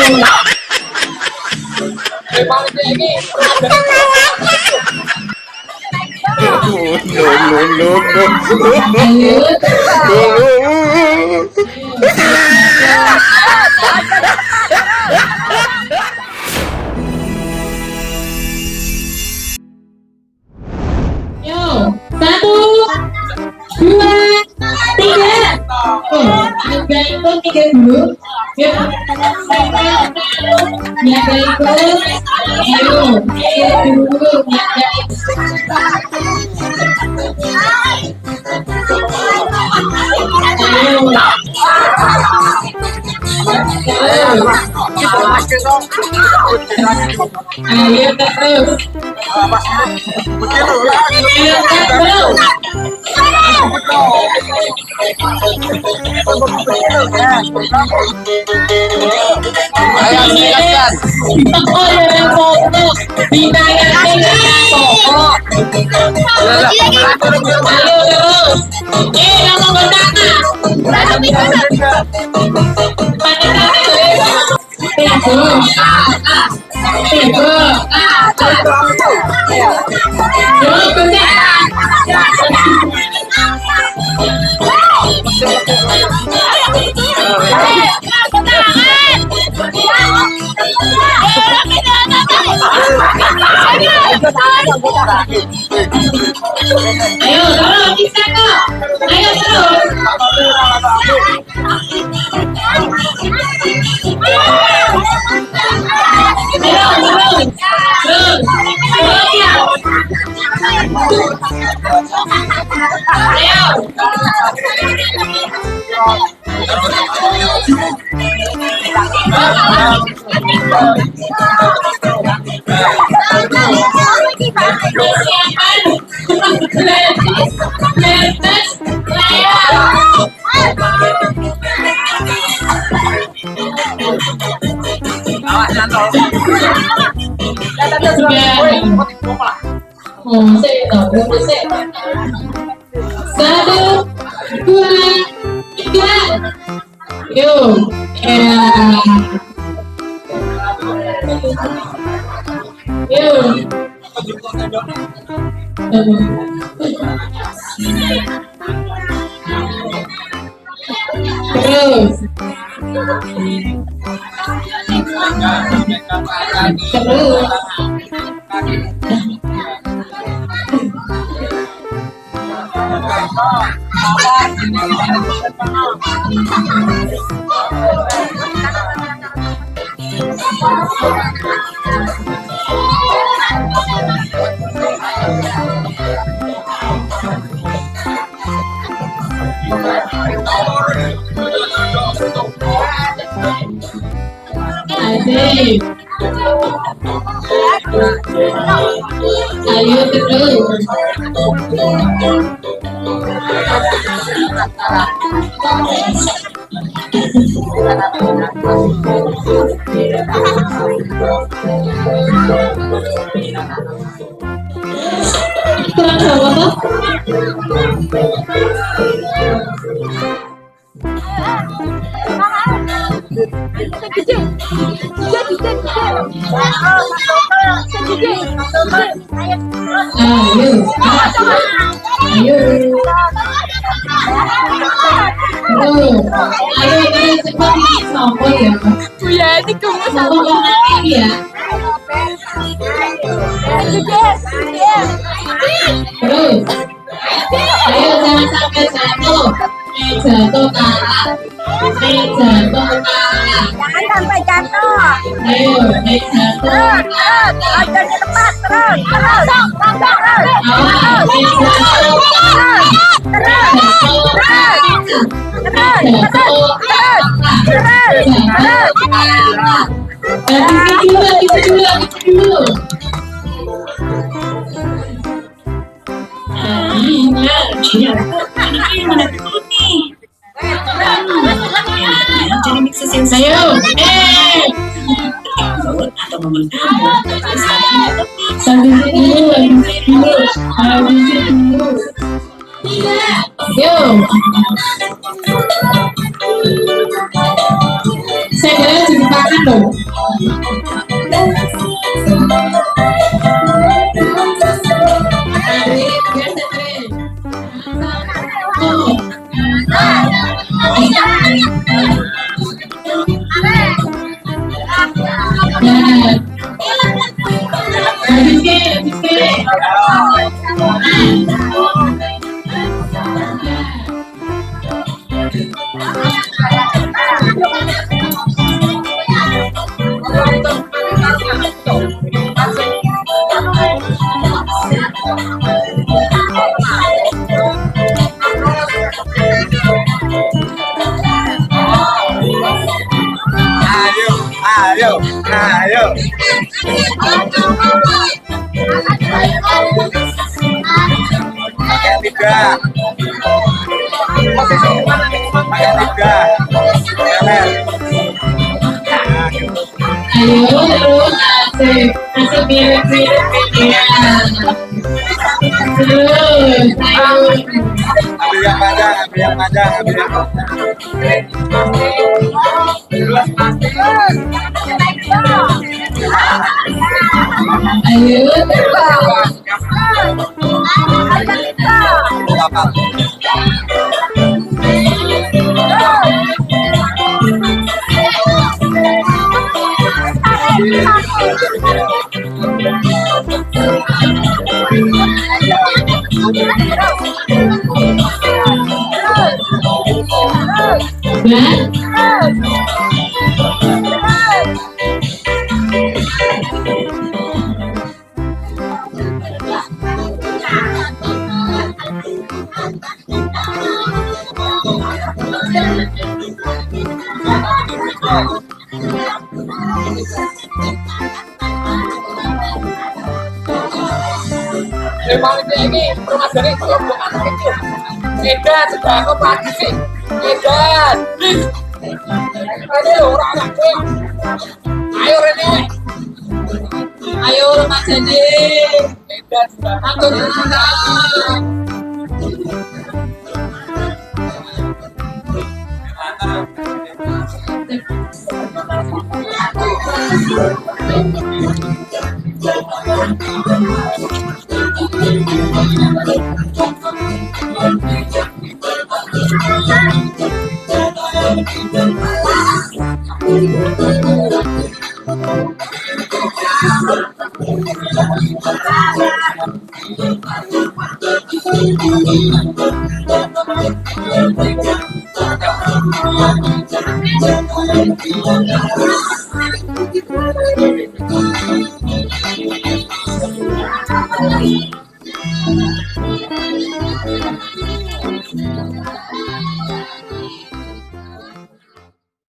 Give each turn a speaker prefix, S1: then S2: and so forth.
S1: Yo, 1, 2, 3. Jaga itu 3 dulu. Yuk. Jaga itu. Ayo, dulu. Jaga itu. Ayo terus. Ayo terus.
S2: Ayo silakan.
S1: Oh, yang foto. Ditanyakan foto. Ayo terus. Yang mau bertanya. Ayo terus, bisa kok. Ayo terus. Satu, dua, tiga. Yuk, yuk. Terus. Asik. Ayo terus. Kurang berapa toh? Ayo ini seperti sopo ya.
S3: Ya, ini kamu
S1: Sopo lagi ya. Terus. Ayo jangan sampai jatuh. Jatuh kalah. Jatuh kalah.
S3: jangan sampai jatuh.
S1: Ayo jatuh.
S3: Aja di tempat terus.
S4: Jadi mixes yang saya atau momen kamu
S1: Sambil dulu. Yo. gaya dilupakan loh. Tarik, biasa tarik. Nah, habis ke, habis ke.
S2: Ayo, ayo, ayo. Pakai tiga. Posisi gimana nih? Pakai tiga. Leher.
S1: Ayo, terus asik, asik mirip-mirip pikiran. Terus, ayo.
S2: Ambil yang panjang, ambil yang panjang, ambil yang panjang.
S1: Ayo, terus.
S2: Apa?
S1: Nah,
S5: Memang ini permasalahan itu bukan itu. Edan sudah aku pagi sih. Edan, please. Ayo orang anakku. Ayo Rene.
S1: ayo Mas Jadi.
S5: Edan sudah
S1: Aku sudah.